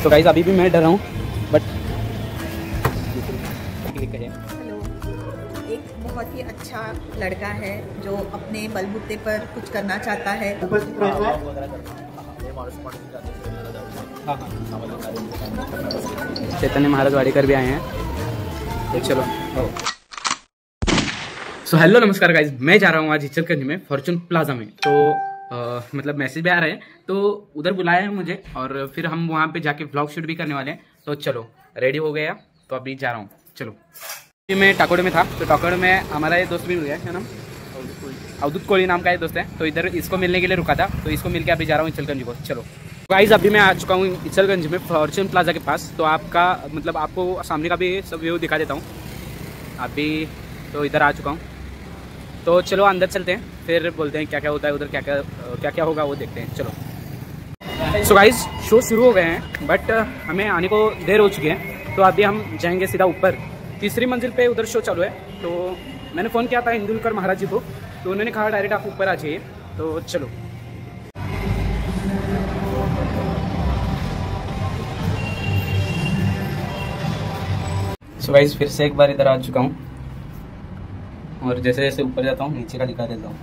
तो गाइस अभी भी मैं डर रहा हूँ बट हेलो, एक बहुत ही अच्छा लड़का है जो अपने बलबूते पर कुछ करना चाहता है। चैतन्य महाराज वाडेकर भी आए हैं, तो चलो। सो हेलो नमस्कार गाइज, मैं जा रहा हूँ आज इचलकरंजी में फॉर्चून प्लाजा में। तो मतलब मैसेज भी आ रहे हैं, तो उधर बुलाया है मुझे और फिर हम वहाँ पे जाके व्लॉग शूट भी करने वाले हैं। तो चलो रेडी हो गया, तो अभी जा रहा हूँ, चलो। मैं टाकोड़े में था, तो टाकोड़े में हमारा ये दोस्त भी मिल गया, क्या नाम, अवधूत कोहली नाम का ये दोस्त है। तो इधर इसको मिलने के लिए रुका था, तो इसको मिल के अभी जा रहा हूँ इचलकरंजी को। चलो गाइज अभी मैं आ चुका हूँ इचलकरंजी में फॉर्चून प्लाजा के पास। तो आपका मतलब आपको सामने का भी सब व्यू दिखा देता हूँ अभी। तो इधर आ चुका हूँ, तो चलो अंदर चलते हैं, फिर बोलते हैं क्या क्या होता है उधर, क्या क्या होगा वो देखते हैं, चलो। सो गाइज शो शुरू हो गए हैं बट हमें आने को देर हो चुकी है। तो अभी हम जाएंगे सीधा ऊपर, तीसरी मंजिल पे उधर शो चालू है। तो मैंने फ़ोन किया था इंदुलकर महाराज जी को, तो उन्होंने कहा डायरेक्ट आप ऊपर आ जाइए। तो चलो सो गाइज फिर से एक बार इधर आ चुका हूँ और जैसे जैसे ऊपर जाता हूँ नीचे का दिखा देता हूँ।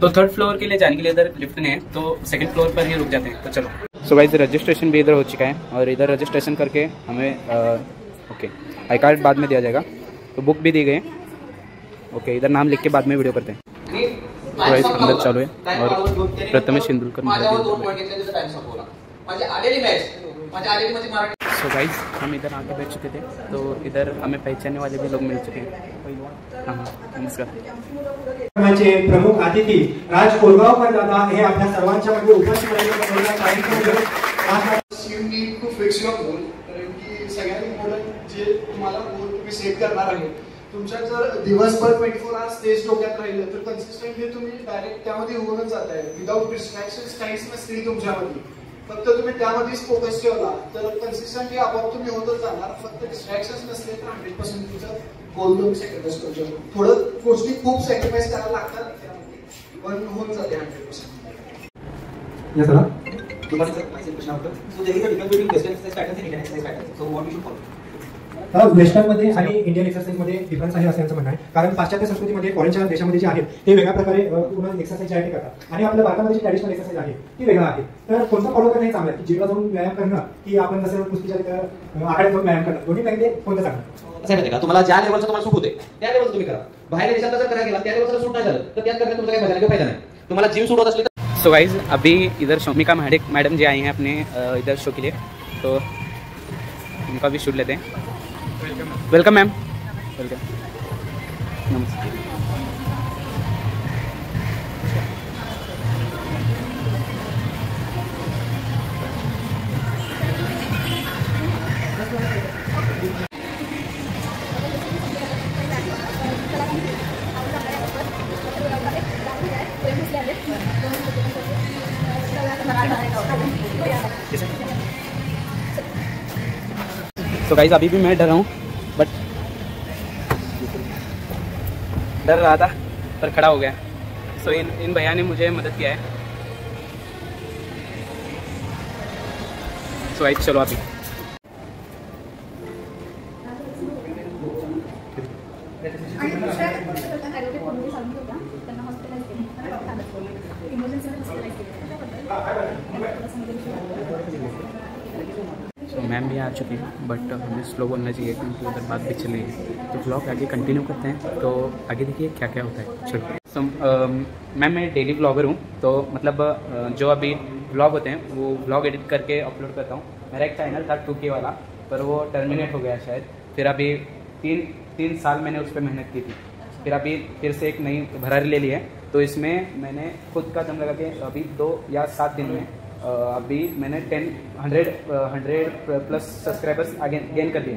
तो थर्ड फ्लोर के लिए जाने के लिए इधर लिफ्ट नहीं है, तो सेकंड फ्लोर पर ही रुक जाते हैं, तो चलो। सो गाइस रजिस्ट्रेशन भी इधर हो चुका है और इधर रजिस्ट्रेशन करके हमें ओके आई कार्ड बाद में दिया जाएगा। तो बुक भी दी गई है, ओके। इधर नाम लिख के बाद में वीडियो करते हैं। तो गाइस अंदर चालू है और प्रथमेश इंदुलकर सो गाइस हम इधर आके बैठ चुके थे, तो इधर हमें पहचानने वाले भी लोग मिल चुके हैं। हाँ नमस्कार। माझे प्रमुख अतिथी राज कोरगावकर दादा हे आपल्या सर्वांच्या मध्ये उपस्थित जे तुम्हाला गोल तुम्ही सेट करणार आहे, तुमच्या जर दिवसभर 24 आवर्स तेच डोक्यात राहिलं तर कन्सिस्टंटली तुम्ही डायरेक्ट त्यामध्ये होऊनच जात आहे. विदाउट डिस्ट्रॅक्शन्स काहीच नसतील तुमच्यामध्ये, फक्त तुम्ही त्यामध्येच फोकस ठेवला तर कन्सिस्टंटली आपोआप तुम्ही होतच जाणार. फक्त डिस्ट्रॅक्शन्स नसले तर 100% तुमचं गोल तुम्ही सॅक्रिफाईस करू शकतो. थोडं गोष्टी खूप सॅक्रिफाईस करायला लागतात त्यामध्ये, पण होऊन जाते 100%. या सर तुम्हाला जर प्रश्न होता so there is a difference between western exercise patterns and Indian exercise patterns. So what you should follow. Western मध्ये आणि इंडियन एक्सरसाइज मध्ये डिफरन्स आहे असं यांचं म्हणणं आहे. कारण पाश्चात्य संस्कृतीमध्ये फॉरेनच्या देशामध्ये जे आहेत ते वेगळ्या प्रकारे पूर्ण एक्सरसाइज आहे ते करतात आणि आपल्या भारतामध्ये जी ट्रॅडिशनल एक्सरसाइज आहे ती वेगळा आहे. तर कोणता फॉलो करणं हे चांगलं आहे, की जिमला जाऊन व्यायाम करणं की आपण जसं कुस्तीच्या आखाड्यात जाऊन व्यायाम करणं, दोन्ही पैकी कोणतं चांगलं. असं आहे का, तुम्हाला ज्या लेवलचं तुम्हाला सूट होते त्या लेवलचं तुम्ही करा. बाहेर देशात जर करायला गेला त्या लेवलचं सूट नाही झालं तर त्यात करण्यात तुमचा काही मजा नाही, फायदा नाही. तुम्हाला जिम सूट होत असली तर. सो गाइज अभी इधर शोमिका मैडम जी आई हैं अपने इधर शो के लिए, तो उनका भी शूट लेते हैं। वेलकम मैम, वेलकम, नमस्ते। तो गाइस अभी भी मैं डर रहा हूँ बट डर रहा था पर खड़ा हो गया। सो इन भैया ने मुझे मदद किया है। सो गाइस चलो अभी मैम भी आ चुके हैं बट हमें स्लो बोलना चाहिए क्योंकि उधर बात भी चल रही है। तो व्लॉग आगे कंटिन्यू करते हैं, तो आगे देखिए क्या क्या होता है, चलो। सो मैम मैं डेली व्लॉगर हूँ, तो मतलब जो अभी व्लॉग होते हैं वो व्लॉग एडिट करके अपलोड करता हूँ। मेरा एक चैनल था 2K वाला, पर वो टर्मिनेट हो गया शायद। फिर अभी तीन साल मैंने उस पर मेहनत की थी, फिर अभी फिर से एक नई भरारी ले ली है। तो इसमें मैंने खुद का दम लगा के अभी 2 या 7 दिन में अभी मैंने 100 प्लस सब्सक्राइबर्स आगे गेन कर लिए।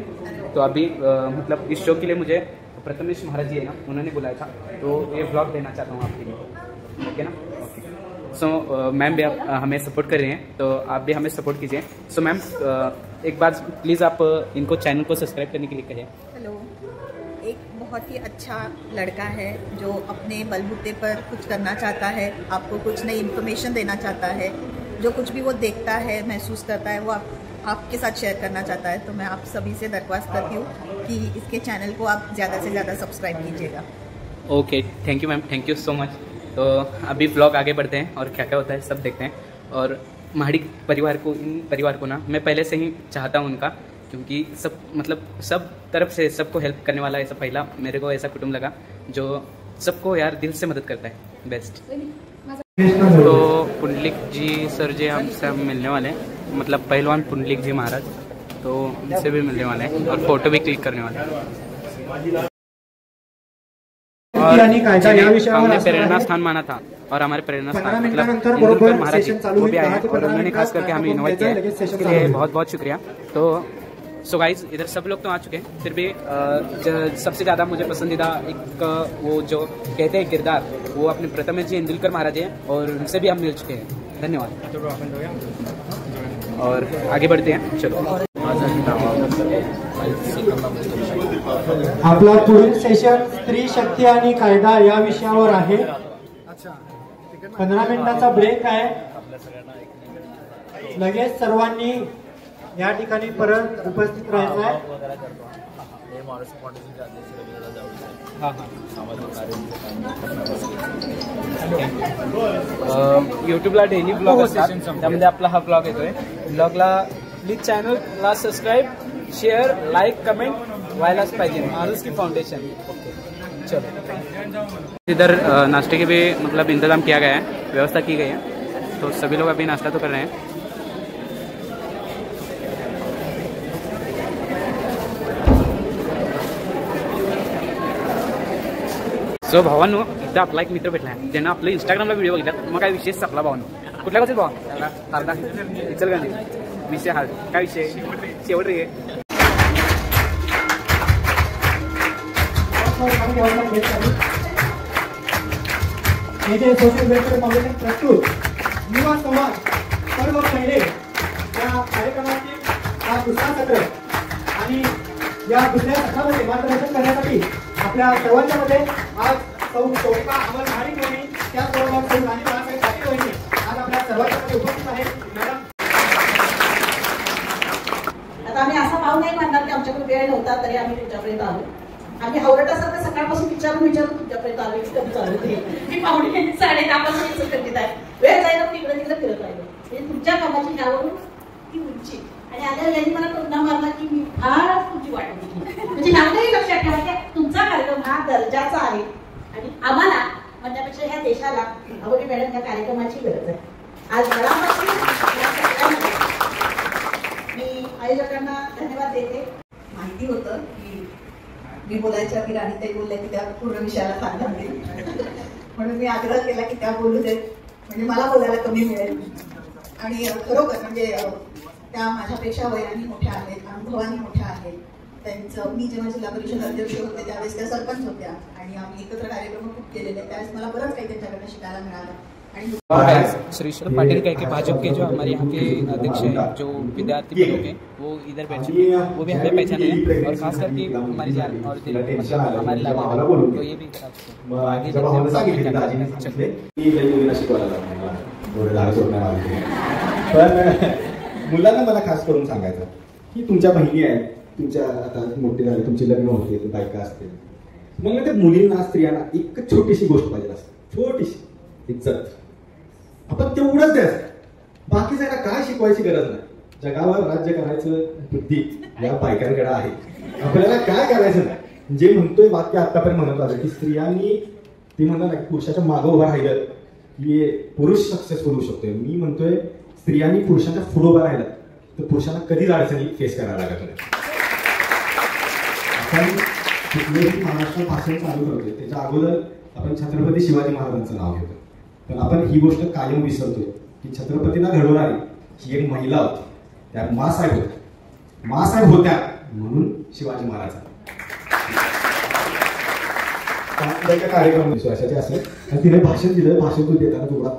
तो अभी मतलब इस शो के लिए मुझे प्रथमेश महाराज जी है ना, उन्होंने बुलाया था, तो ये व्लॉग देना चाहता हूँ आपके लिए, ओके ना, ओके। सो मैम भी आप हमें सपोर्ट कर रहे हैं, तो आप भी हमें सपोर्ट कीजिए। सो मैम एक बार प्लीज़ आप इनको चैनल को सब्सक्राइब करने के लिए कहें। हेलो, एक बहुत ही अच्छा लड़का है जो अपने बलबूते पर कुछ करना चाहता है, आपको कुछ नई इन्फॉर्मेशन देना चाहता है। जो कुछ भी वो देखता है, महसूस करता है, वो आपके साथ शेयर करना चाहता है। तो मैं आप सभी से दरख्वास्त करती हूँ कि इसके चैनल को आप ज़्यादा से ज़्यादा सब्सक्राइब कीजिएगा। Okay, thank you ma'am, thank you so much. तो अभी व्लॉग आगे बढ़ते हैं और क्या क्या होता है सब देखते हैं। और महाड़ी परिवार को, इन परिवार को ना मैं पहले से ही चाहता हूँ उनका, क्योंकि सब मतलब सब तरफ से सबको हेल्प करने वाला ऐसा पहला मेरे को ऐसा कुटुंब लगा जो सबको यार दिल से मदद करता है। बेस्ट। तो पुंडलिक जी सर जी हमसे हम मिलने वाले हैं, मतलब पहलवान पुंडलिक जी महाराज, तो उनसे भी मिलने वाले हैं और फोटो भी क्लिक करने वाले हैं। और हमने प्रेरणा स्थान माना था और हमारे प्रेरणा स्थान मतलब इंदुलकर महाराज जी वो भी आए हैं और उन्होंने खास करके हमें इन्वाइट किया है, इसके लिए बहुत बहुत शुक्रिया। तो सो गाइज इधर सब लोग तो आ चुके हैं, फिर भी सबसे ज़्यादा मुझे पसंदीदा एक वो जो कहते हैं किरदार, वो अपने प्रथमेश जी इंदुलकर महाराज हैं और उनसे भी हम मिल चुके हैं। धन्यवाद। और आगे बढ़ते हैं, चलो। आपला पुढील सेशन स्त्री शक्ती आणि कायदा या विषयावर आहे। 15 मिनिटाचा ब्रेक आहे। लगेच सर्वांनी या ठिकाणी परत उपस्थित राहायचं आहे। यूट्यूबला डेली ब्लॉग असतात, त्यामध्ये आपला हा ब्लॉग येतोय। ब्लॉगला प्लीज चॅनलला सबस्क्राईब, शेअर, लाइक, कमेंट व्हायलाच पाहिजे, मारूस की फाउंडेशन। ओके, चलो। इधर नाश्ते के भी मतलब इंतजाम किया गया है, व्यवस्था की गई है, तो सभी लोग अभी नाश्ता तो कर रहे हैं। सो भावांनो, इथं आपला एक मित्र भेटला आहे, ज्यांना आपलं इंस्टाग्रामला व्हिडिओ बघितला। मग काय विशेष आपला भावांनो, कुठल्या कसं भावा अर्धा चल गांधी विषय हा काय विषय शेवट रे। सोशल वेलफेअर फाउंडेशन प्रस्तुत युवा संवाद सर्व पहिले या कार्यक्रमाची हा दुसरा सत्र आणि या दुसऱ्या सत्रामध्ये मार्गदर्शन करण्यासाठी आपल्या सर्वांच्या मध्ये आज सौ शोभिका अमल महाडिक यांनी, त्याचबरोबर सौ राणी बाळासाहेब पाटील यांनी आज आपल्या सर्वांच्या मध्ये उपस्थित आहेत। मॅडम, आता आम्ही असा भाव नाही मानणार की आमच्याकडे वेळ नव्हता तरी आम्ही तुमच्यापर्यंत आलो। आम्ही हावरटासारखं सकाळपासून विचारून तुमच्यापर्यंत आलो की कधी चालू होते। मी 9:30 पासून संकल्पित आहे, वेळ जायला पण इकडे तिकडे फिरत राहिलो। म्हणजे तुमच्या कामाची ह्यावरून ती उंची आणि आल्यावर यांनी मला टोमणा मारला की मी फारच तुमची वाट बघितली। म्हणजे नावही लक्षात ठेवा की तुमचा कार्यक्रम हा दर्जाचा आहे आणि आम्हाला म्हणण्यापेक्षा ह्या देशाला अवघी मॅडम या कार्यक्रमाची गरज आहे। आज मनापासून मी आयोजकांना धन्यवाद देते। माहिती होतं की मी बोलायच्या आधी राणीताई बोलल्या की त्या पूर्ण विषयाला खांदा देईल, म्हणून मी आग्रह केला की त्या बोलू देत, म्हणजे मला बोलायला कमी मिळेल। आणि खरोखर म्हणजे त्या माझ्यापेक्षा वयाने मोठ्या आहेत, अनुभवाने मोठ्या आहेत। त्यांचं मी जेव्हा जिल्हा परिषद अध्यक्ष होते त्यावेळेस त्या सरपंच होत्या आणि आम्ही एकत्र कार्यक्रम खूप केलेले, त्यावेळेस मला बरंच काही त्यांच्याकडनं शिकायला मिळालं। श्री शरद पाटिल कह के भाजपा के जो हमारे यहाँ के अध्यक्ष हैं, जो विद्यार्थी बलों के, वो इधर बैठे, वो भी हमें पहचाने हैं और खास करके हमारी जान और मतलब हमारे लाभ, तो ये भी आगे पण मुलांना मला खास करून सांगायचं की तुमच्या बहिणी आहेत, तुमच्या आता मोठे झाले, तुमचे लग्न होते, बायका असते, मग त्या मुलींना स्त्रियांना एक छोटीशी गोष्ट पाहिजे असते, छोटीशी इज्जत। आपण तेवढंच द्यायचं, बाकी जरा काय शिकवायची गरज नाही। जगावर राज्य करायचं बुद्धी या बायकांकडे आहे, आपल्याला काय करायचं नाही। जे म्हणतोय वाक्य आतापर्यंत म्हणत आलं की स्त्रियांनी ती म्हणतात ना पुरुषाच्या मागं उभं राहिलं की पुरुष सक्सेसफुल होऊ शकतोय, मी म्हणतोय स्त्रियांनी पुरुषाच्या पुढे उभं राहिलं तर पुरुषांना कधीच अडचणी फेस करायला लागत नाही। आपण कुठलेही महाराष्ट्र भाषण चालू करतोय त्याच्या अगोदर आपण छत्रपती शिवाजी महाराजांचं नाव घेतो, पण आपण ही गोष्ट कायम विसरतोय की छत्रपतींना घडवणारी ही एक महिला होती, त्या मासाहेब होत्या, मासाहेब होत्या म्हणून शिवाजी महाराज कार्यक्रम विश्वासाचे असले आणि तिने भाषण दिलं। भाषण तू देताना जोरात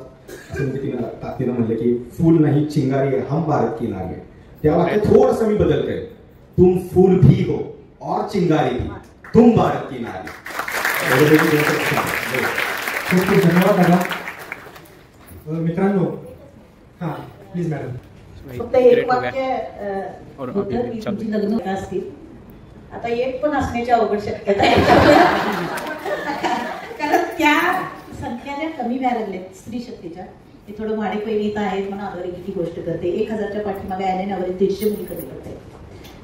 असं म्हणजे तिनं ताकदीनं म्हणलं की फूल नाही चिंगारी है हम भारत की नारी है। त्या वाक्यात थोडंसं मी बदल करेन, तुम फूल भी हो और चिंगारी भी, तुम भारत की नारी। खूप खूप धन्यवाद दादा। मित्रांनो, हाँ प्लीज मॅडम. फक्त एक वाक्य होतं की तुमची लग्न असतील. आता एक पण असण्याची अवघड शक्यता आहे कारण त्या संख्या ज्या कमी व्हायला लागल्यात स्त्री शक्तीच्या. ते थोडं भाडे पहिली इथं आहेत म्हणून अधोरेखिती गोष्ट करते. 1000च्या पाठीमागे आल्याने अवरेज 150 मुली कमी करते.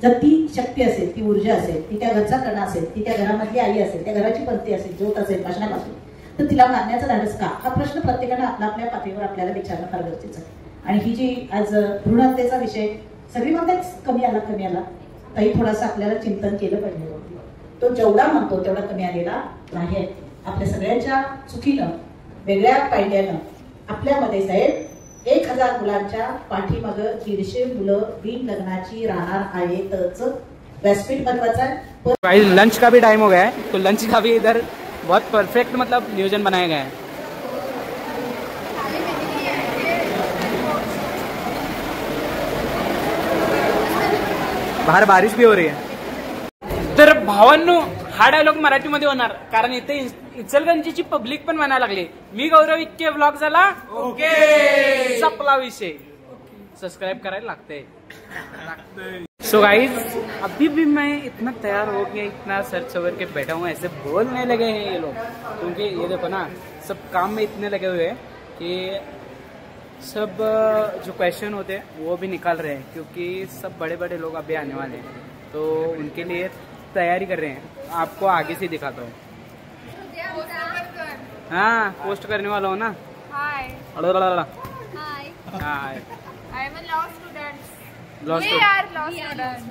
जर ती शक्ती असेल, ती ऊर्जा असेल, ती त्या घरचा कणा असेल, ती त्या घरामधली आई असेल, त्या घराची पंथी असेल, ज्योत असेल भाषणापासून, तर तिला मारण्याचं धाडस का? हा प्रश्न प्रत्येकानं आपल्या आपल्या पातळीवर आपल्याला विचारणं फार गरजेचं आहे. आणि ही जी आज भ्रूण हत्येचा विषय सगळी म्हणतात कमी आला तरी थोडासा आपल्याला चिंतन केलं पाहिजे. तो जेवढा म्हणतो तेवढा कमी आलेला नाही. आपल्या सगळ्यांच्या चुकीनं वेगळ्या पायद्यानं आपल्यामध्ये साहेब 1000 मुलांच्या पाठीमाग 150 मुलं बिन लग्नाची राहणार आहेतच. व्यासपीठ महत्वाचा है. लंच का भी टाइम हो गया है, तो लंच का भी इधर बहुत परफेक्ट मतलब नियोजन बनाया गया है. बाहर बारिश भी हो रही है. तर भावांनो हा डायलॉग मराठीमध्ये होणार कारण इथे इचलगंजीची पब्लिक पण म्हणायला लागली. मी गौरव इतके व्लॉग झाला ओके संपला विषय. सब्सक्राइब करायला लागते. सो गाइज अभी भी मैं इतना तैयार हो गया, इतना सर सवर के बैठा हूँ, ऐसे बोलने लगे हैं ये लोग. क्योंकि ये देखो ना सब काम में इतने लगे हुए हैं कि सब जो क्वेश्चन होते हैं वो भी निकाल रहे हैं. क्योंकि सब बड़े बड़े लोग अभी आने वाले हैं तो उनके लिए तैयारी कर रहे हैं. आपको आगे से दिखाता हूँ. हाँ पोस्ट करने वाला हूँ ना. हाय हाय I am a law student. Law We are law students.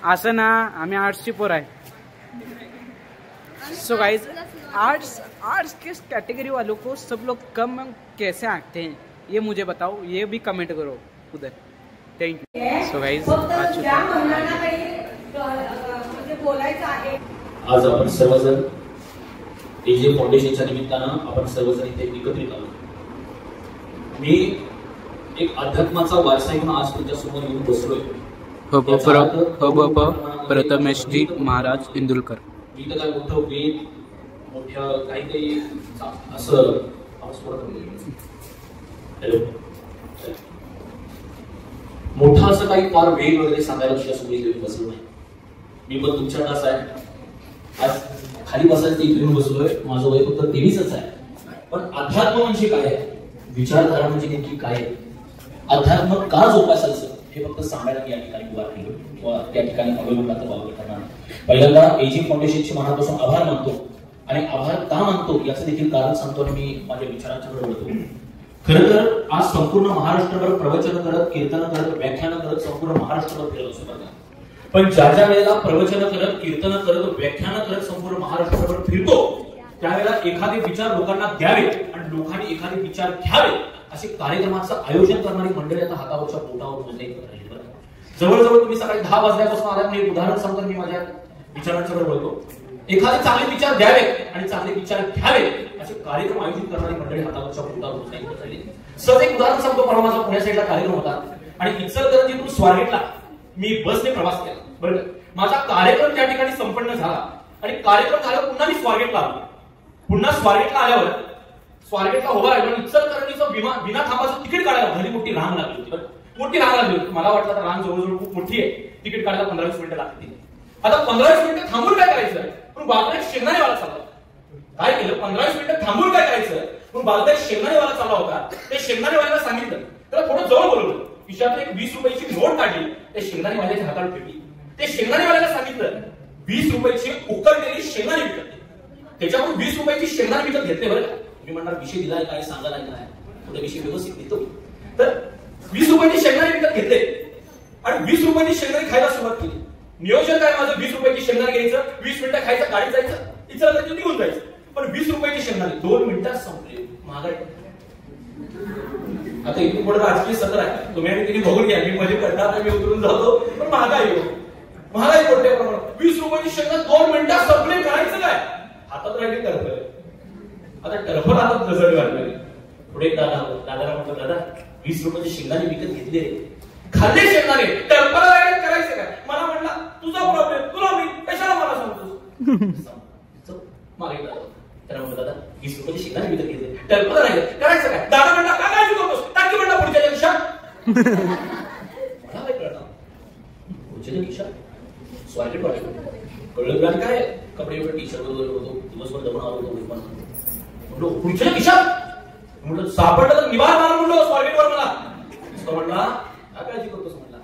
असं ना आम्ही आर्ट्सची पोर आहे. सो गाइज आर्ट्स किस कैटेगरी वालों को सब लोग कम कैसे आते हैं ये मुझे बताओ. ये भी कमेंट करो उधर. Thank you. सो गाइज आज आपण सर्वजण एजे फाउंडेशनच्या निमित्तानं आपण सर्वजण इथे एकत्रित आलो. मी एक अध्यात्माचा वारसा घेऊन आज तुमच्या समोर येऊन बसलोय. प्रथमेशजी महाराज इंदुलकर. मी तर काय मोठं वेद मोठ्या काही असं हॅलो मोठं असं काही फार वेग वगैरे सांगायला तुमच्यासमोर येऊन बसलो नाही. मी पण तुमच्या तास आहे. आज खाली बसायचं इथे येऊन बसलोय. माझं वय फक्त 23च आहे. पण अध्यात्म म्हणजे काय आहे, विचारधारा म्हणजे नेमकी काय आहे, अध्यात्म का जोपासायचं हे फक्त सांगायला मी या ठिकाणी उभा राहिलो किंवा त्या ठिकाणी अवलंबून वापर करणार. पहिल्यांदा एजिंग फाउंडेशनचे मनापासून आभार मानतो. आणि आभार का मानतो याचं देखील कारण सांगतो आणि मी माझ्या विचारांच्या कडे वळतो. खरं तर आज संपूर्ण महाराष्ट्रभर प्रवचन करत, कीर्तन करत, व्याख्यान करत संपूर्ण महाराष्ट्रभर फिरलो असतो. पण ज्या वेळेला प्रवचन करत, कीर्तन करत, व्याख्यान करत संपूर्ण महाराष्ट्रभर फिरतो त्यावेळेला एखादे विचार लोकांना द्यावे आणि लोकांनी एखादे विचार घ्यावे असे कार्यक्रमाचं आयोजन करणारी मंडळी आता हातावरच्या बोटावर मोजणे राहिली. जवळजवळ तुम्ही सकाळी 10 वाजल्यापासून आल्या. एक उदाहरण सांगतो मी माझ्या विचारांच्याकडे बोलतो. एखादे चांगले विचार द्यावे आणि चांगले विचार घ्यावे असे कार्यक्रम आयोजित करणारी मंडळी हातावरच्या बोटावर मोजणे राहिली. सहज एक उदाहरण सांगतो. परवा माझा पुण्या साईडला कार्यक्रम होता आणि इचलकरंजीतून स्वारगेटला मी बसने प्रवास केला. बरोबर. माझा कार्यक्रम त्या ठिकाणी संपन्न झाला आणि कार्यक्रम झाल्यावर पुन्हा मी स्वारगेटला आलो. पुन्हा स्वारगेटला आल्यावर स्वारगेटला उभा राहिलो आणि इचलकरंजीचं विना थांबाचं तिकीट काढायला भली मोठी रांग लागली होती. मोठी रांग लागली होती. मला वाटलं तर रांग जवळजवळ खूप मोठी आहे. तिकीट काढायला 15-20 मिनिटं लागतील. आता 15-20 मिनिटं थांबून काय करायचं, पण बाजूला एक शेंगदाणेवाला चालला. काय केलं, 15-20 मिनिटं थांबून काय करायचं, पण बाजूला एक शेंगदाणेवाला चालला होता. ते शेंगदाणेवाल्याला सांगितलं, त्याला थोडं जवळ बोलवलं. खिशात एक 20 रुपयाची नोट काढली, त्या शेंगदाणेवाल्याच्या हातात ठेवली. ते शेंगदाणेवाल्याला सांगितलं 20 रुपयाची उकळलेली शेंगदाणे विकत. त्याच्याकडून 20 रुपयाची शेंगदाणे विकत घेतले. बरं मी म्हणणार विषय दिलाय काय, सांगायला काय, थोडा विषय व्यवस्थित देतो. तर 20 रुपयाची शेंगदाणे विकत घेतले आणि 20 रुपयाची शेंगदाणे खायला सुरुवात केली. नियोजन काय माझं, 20 रुपयाची शेंगदाणे घ्यायचं, 20 मिनिटं खायचं, गाडीत जायचं, इचलकरंजीत निघून जायचं. पण 20 रुपयाची शेंगदाणे 2 मिनिटात संपले. महागाई. आता इथून पुढे राजकीय सत्र आहे, तुम्ही आणि तिने बघून घ्या. मी मध्ये करणार, मी उतरून जातो. पण महागाई मोठ्या प्रमाणात. 20 रुपयाची शेंगदाणे 2 मिनिटात संपले. करायचं काय, हातात राहिली टर्फल. आता टर्फल हातात गजड घालले. पुढे दादाला म्हटलं, दादा 20 रुपयाचे शेंगदाणे विकत घेतले, खाल्ले शेंगदाणे, टर्फल करायचं काय. मला म्हटला तुझा प्रॉब्लेम, तुला मी कशाला मला सांगतोस. मागे त्याला म्हटलं, दादा 20 रुपयाचे शेंगदाणे विकत घेतले, टर्फल करायचं काय. दादा म्हटला काय करतोस, टाकी म्हटला पुढच्या दिवशी मला काय कळणार पुढचे टी शर्ट स्वायलेट वाटलं कळलं तुला काय कपडे टी शर्ट वगैरे होतो दिवसभर दमून आलो होतो म्हणलो पुढचे टी शर्ट म्हणलं सापडलं तर निवार मार म्हणलो स्वायलेटवर मला म्हणला काय काळजी करतोस म्हणला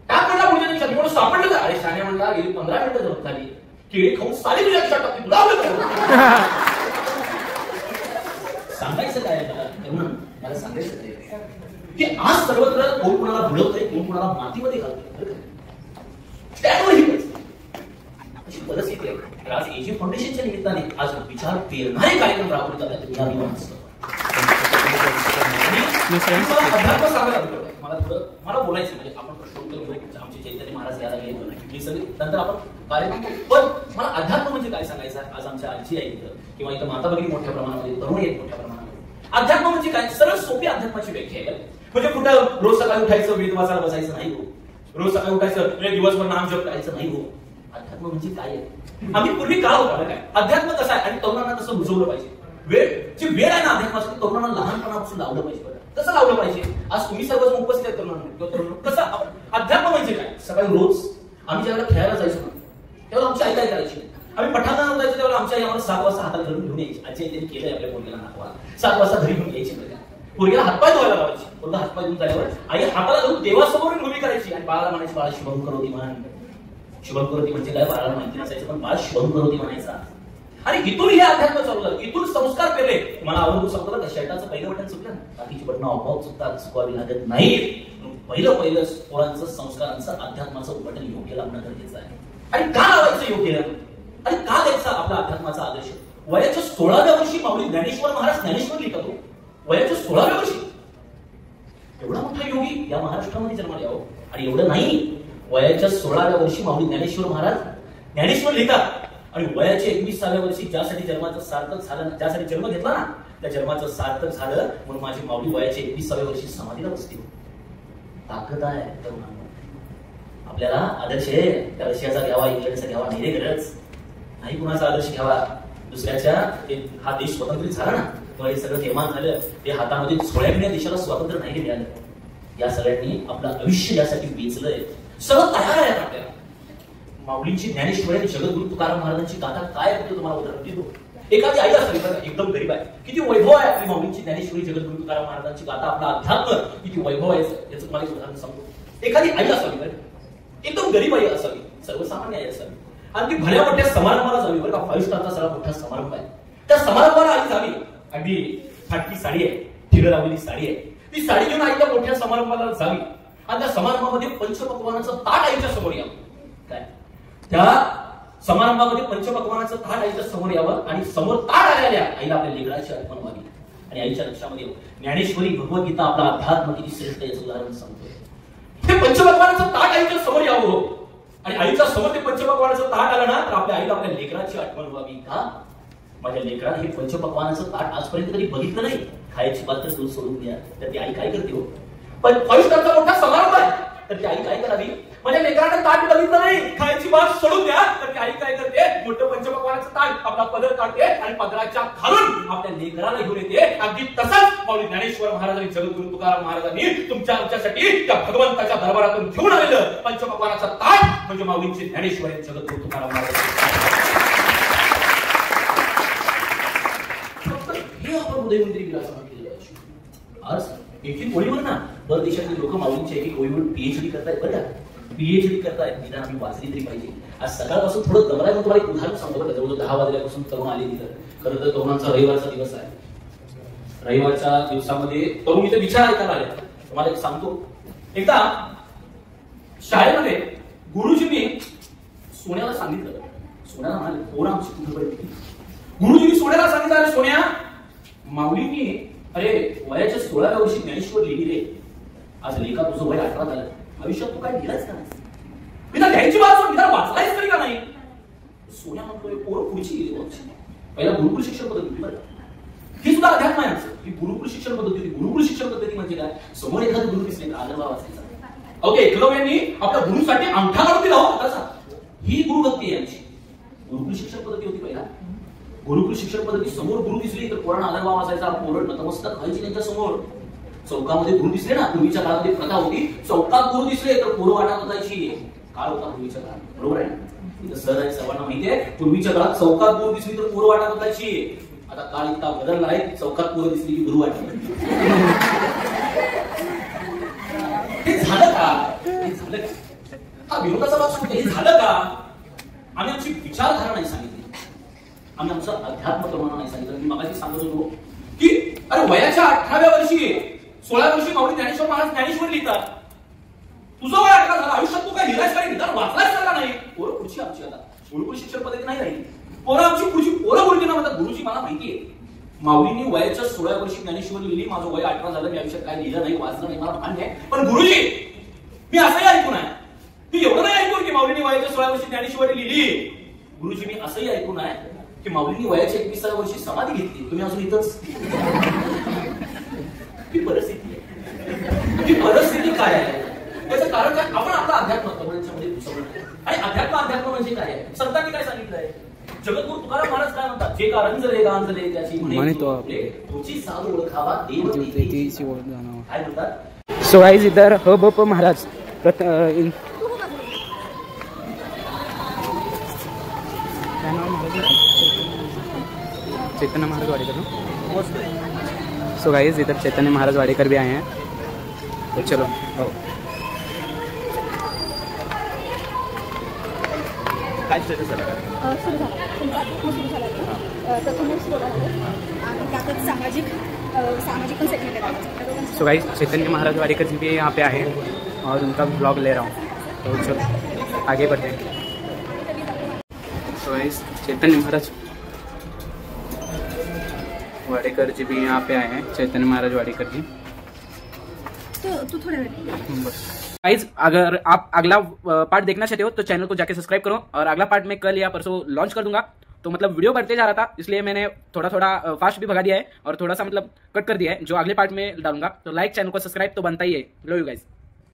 काय म्हणला पुढच्या टी शर्ट म्हणून सापडलं का अरे शाने म्हणला गेली 15 मिनिटं जमत झाली केळी खाऊन साली तुझ्या टी शर्ट टाकली सांगायचं काय मला सांगायचं काय की आज सर्वत्र कोण कोणाला बुडवतंय कोण कोणाला मातीमध्ये घालतोय त्यावर ही अशी परिस्थिती आहे. आज एजी फाउंडेशनच्या निमित्ताने आज विचार पेरणारे कार्यक्रम राबवले जातात. मला बोलायचं म्हणजे आपण प्रश्न आमचे चैतन्य महाराज यायला गेले मी सगळे नंतर आपण कार्यक्रम पण मला अध्यात्म म्हणजे काय सांगायचं आज आमच्या आजी आहे इथं किंवा इथं माता भगिनी मोठ्या प्रमाणामध्ये तरुण आहेत मोठ्या प्रमाणामध्ये अध्यात्म म्हणजे काय सरळ सोपी अध्यात्माची व्याख्या आहे म्हणजे कुठं रोज सकाळी उठायचं वेद वाचायला बसायचं नाही हो रोज सकाळी उठायचं दिवसभर नाम जप करायचं नाही हो अध्यात्म म्हणजे काय आहे आम्ही पूर्वी काळ होता काय अध्यात्म कसं आहे आणि तरुणांना कसं रुजवलं पाहिजे वेळ वेळ आहे ना अध्यात्मासाठी तरुणांना लहानपणापासून लावलं पाहिजे कसं लावलं पाहिजे आज तुम्ही सर्वजण उपस्थित आहेत तरुणांना कसं अध्यात्म म्हणजे काय सकाळी रोज आम्ही ज्यावेळेला खेळायला जायचो ना तेव्हा आमची आई काय करायची आम्ही पठाणाला जायचो तेव्हा आमच्या आई आम्हाला 7 वाजता हातात धरून घेऊन यायची आजी त्यांनी केलंय आपल्या पोरग्याला नातवाला 7 वाजता घरी घेऊन यायची पोरग्याला हातपाय धुवायला लावायची पोरगा हातपाय धुवून झाल्यावर आई हाताला धरून देवासमोरून उभी करायची आणि बाळाला म्हणायची बाळा शुभम करोती म्हण शुभम करोती म्हणजे काय बाळाला माहिती नसायचं पण बाळ शुभम करोती म्हणायचा आणि इथून हे अध्यात्म चालू झालं इथून संस्कार केले मला आवडून सांगतो का शर्टाचं पहिलं बटन चुकलं ना बाकीची बटणं आपोआप चुकतात चुकवावी लागत नाही पहिलं पोरांचं संस्कारांचं अध्यात्माचं बटन योग्य लावणं गरजेचं आहे आणि का लावायचं योग्य आणि का द्यायचा आपला अध्यात्माचा आदर्श वयाच्या 16व्या वर्षी माऊली ज्ञानेश्वर महाराज ज्ञानेश्वर लिहितात वयाच्या 16व्या वर्षी एवढा मोठा योगी या महाराष्ट्रामध्ये जन्माला यावं आणि एवढं नाही वयाच्या 16व्या वर्षी माऊली ज्ञानेश्वर महाराज ज्ञानेश्वर लिहितात आणि वयाच्या 21व्या वर्षी ज्यासाठी जन्माचं सार्थक झालं ज्यासाठी जन्म घेतला ना त्या जन्माचं सार्थक झालं म्हणून माझी माऊली वयाच्या 21व्या वर्षी समाधीला बसते ताकद आहे तरुणांना आपल्याला आदर्श आहे त्या रशियाचा घ्यावा इंग्लंडचा घ्यावा नाही रे गरज नाही कुणाचा आदर्श घ्यावा दुसऱ्याच्या हा देश स्वतंत्र झाला ना तेव्हा हे सगळं निर्माण झालं ते हातामध्ये सोळ्या देशाला स्वातंत्र्य नाही मिळालं या सगळ्यांनी आपलं आयुष्य यासाठी वेचलंय सगळं तयार आहे आपल्याला माऊलींची ज्ञानेश्वरी जगद्गुरु तुकाराम महाराजांची गाथा काय होते तुम्हाला उदाहरण देतो एखादी आई असावी एकदम गरीब आहे किती वैभव आहे आपली माऊलींची ज्ञानेश्वरी जगद्गुरु तुकाराम महाराजांची गाथा आपला अध्यात्म किती वैभव आहे याचं तुम्हाला एक उदाहरण सांगतो एखादी आई असावी एकदम गरीब आई असावी सर्वसामान्य आई असावी आणि ती भल्या मोठ्या समारंभाला जावी बरं का 5 स्टारचा सगळा मोठा समारंभ आहे त्या समारंभाला आई जावी अगदी फाटकी साडी आहे ठिगं लावलेली साडी आहे ती साडी घेऊन आई त्या मोठ्या समारंभाला जावी आणि त्या समारंभामध्ये पंचपक्वानाचं ताट आईच्या समोर यावं काय त्या समारंभामध्ये पंचपक्वानाचं ताट आईच्या समोर यावं आणि समोर ताट आलेल्या आईला आपल्या लेकराची आठवण व्हावी आणि आईच्या लक्षामध्ये ज्ञानेश्वरी भगवद्गीता आपला अध्यात्म किती श्रेष्ठ याचं उदाहरण सांगतोय ते पंचपक्वानाचं ताट आईच्या समोर यावं आणि आईच्या समोर ते पंचपक्वानाचं ताट आलं ना तर आपल्या आईला आपल्या लेकराची आठवण व्हावी का माझ्या लेकरात हे पंचपक्वानाचं ताट आजपर्यंत कधी बघितलं नाही खायची पात्र दूध सोडून द्या तर ती आई काय करते हो पण 5 स्टारचा मोठा समारंभ आहे तर ती आई काय करावी माझ्या लेकरानं ताट बघितलं नाही खायची बात सोडून द्या तर ती आई काय करते मोठं पंचपक्वानाचं ताट आपला पदर काढते आणि पदराच्या खालून आपल्या लेकराला घेऊन येते अगदी तसंच माऊली ज्ञानेश्वर महाराजांनी जगद्गुरु तुकाराम महाराजांनी आमच्यासाठी त्या भगवंताच्या दरबारातून घेऊन आलेलं पंचपक्वानाचं ताट म्हणजे माऊलींची ज्ञानेश्वरी जगद्गुरु तुकाराम महाराज उदयमंत्री विलासमान केलेलं आज एक ओळीवर ना परदेशातले लोक माऊलींच्या एक ओळीवर पीएचडी करतायत बरं का पीएचडी करतायत निदान आम्ही वाचली तरी पाहिजे आज सकाळपासून थोडं दमलाय मग तुम्हाला एक उदाहरण सांगतो बरं जवळजवळ 10 वाजल्यापासून तरुण आले तिथं खरं तर तरुणांचा रविवारचा दिवस आहे रविवारच्या दिवसामध्ये तरुण इथे विचार ऐकायला आले तुम्हाला एक सांगतो एकदा शाळेमध्ये गुरुजींनी सोन्याला सांगितलं सोन्याला म्हणाले पोरं आमची कुठे पडली गुरुजींनी सोन्याला सांगितलं अरे सोन्या माऊलींनी अरे वयाच्या 16व्या वर्षी ज्ञानेश्वर लिहिली रे आज लेखा तुझं वय 18 झालं आयुष्यात तू काय लिहिलाच का नाही घ्यायची वाचून वाचलायच तरी का नाही सोन्या म्हणतोय पोरं पुढची गेली वर्षी पहिला गुरुकुल शिक्षण पद्धती बरं ही सुद्धा अध्यात्म आहे ही गुरुकुल शिक्षण पद्धती होती गुरुकुल शिक्षण पद्धती म्हणजे काय समोर एखादा गुरु दिसले तर आदरभाव वाचायचा ओके एकलव्यांनी आपल्या गुरुसाठी अंगठा काढून दिला हो तसा ही गुरुभक्ती आहे यांची गुरुकुल शिक्षण पद्धती होती पहिला गुरुकुल शिक्षण पद्धती समोर गुरु दिसली तर पोरांना आदरभाव असायचा पोरं नतमस्तक व्हायची त्यांच्या समोर चौकामध्ये गुरु दिसले ना, पूर्वीच्या काळामध्ये प्रथा होती, चौकात गुरु दिसले तर पोरं वाटा बसायची. काळ होता पूर्वीच्या काळात, बरोबर आहे ना? सर आणि सर्वांना माहितीये, पूर्वीच्या काळात चौकात गुरु दिसली तर पोरं वाटा बसायची. आता काळ इतका बदलला आहे, चौकात पोरं दिसली की गुरु वाटली. हे झालं का? हे झालं का? हा विरोधाचा भाग सुद्धा हे झालं का? आम्ही आमची विचारधारा नाही सांगितली, आम्ही आमचं अध्यात्म प्रमाण नाही सांगितलं. मी मगाशी सांगत होतो की अरे वयाच्या 18व्या वर्षी 16 वर्षी माऊली ज्ञानेश्वर महाराज ज्ञानेश्वर लिहितात. तुझं वय 18 झालं, आयुष्यात तू काय लिहिलायस का? निदान वाचलायच का नाही? पोरं पुढची आमची आता गुरुकुल शिक्षण पद्धती नाही राहिली. पोरं आमची पुढची पोरं गुरुजींना म्हणतात, गुरुजी मला माहितीये माऊलींनी वयाच्या 16 वर्षी ज्ञानेश्वर लिहिली, माझं वय 18 झालं, मी आयुष्यात काय लिहिलं नाही, वाचलं नाही, मला मान्य आहे. पण गुरुजी मी असंही ऐकून आहे, मी एवढं नाही ऐकून की माऊलींनी वयाच्या 16 वर्षी ज्ञानेश्वरी लिहिली. गुरुजी मी असंही ऐकून आहे की माऊलींनी वयाच्या 21व्या वर्षी समाधी घेतली, तुम्ही अजून इथंच. ही परिस्थिती आहे. ही परिस्थिती काय आहे? त्याचं कारण काय? आपण आपला अध्यात्म तरुणांच्यामध्ये घुसवलं. आणि अध्यात्म म्हणजे काय आहे? संतांनी काय सांगितलंय? जगद्गुरु तुकाराम महाराज काय म्हणतात? जे का रंजले गांजले त्याची म्हणे तुमची साध ओळखावा देव तेची ओळख जाणावा. काय म्हणतात? सो गाइस इधर हबप महाराज चैतन्य महाराज वाडेकर. सो गाइस इधर चैतन्य महाराज वाडेकर भी आए हैं, तो चलो आओ. काय सुरू झालं सामाजिक सेगमेंट. सो गाइस चैतन्य महाराज वाडेकर जी भी यहाँ पे आए हैं और उनका ब्लॉग ले रहा हूँ, तो चलो आगे बढ़ते हैं. सो गाइस चैतन्य महाराज वाडेकर जी भी यहाँ पे आए हैं, चैतन्य महाराज वाडेकर जी. तो थोड़ा गाइस अगर आप अगला पार्ट देखना चाहते हो तो चैनल को जाके सब्सक्राइब करो, और अगला पार्ट मैं कल या परसों लॉन्च कर दूंगा. तो मतलब वीडियो बढ़ते जा रहा था, इसलिए मैंने थोड़ा फास्ट भी भगा दिया है और थोड़ा सा मतलब कट कर दिया है, जो अगले पार्ट में डालूंगा. तो लाइक, चैनल को सब्सक्राइब तो बनता ही है. लव यू गाइस.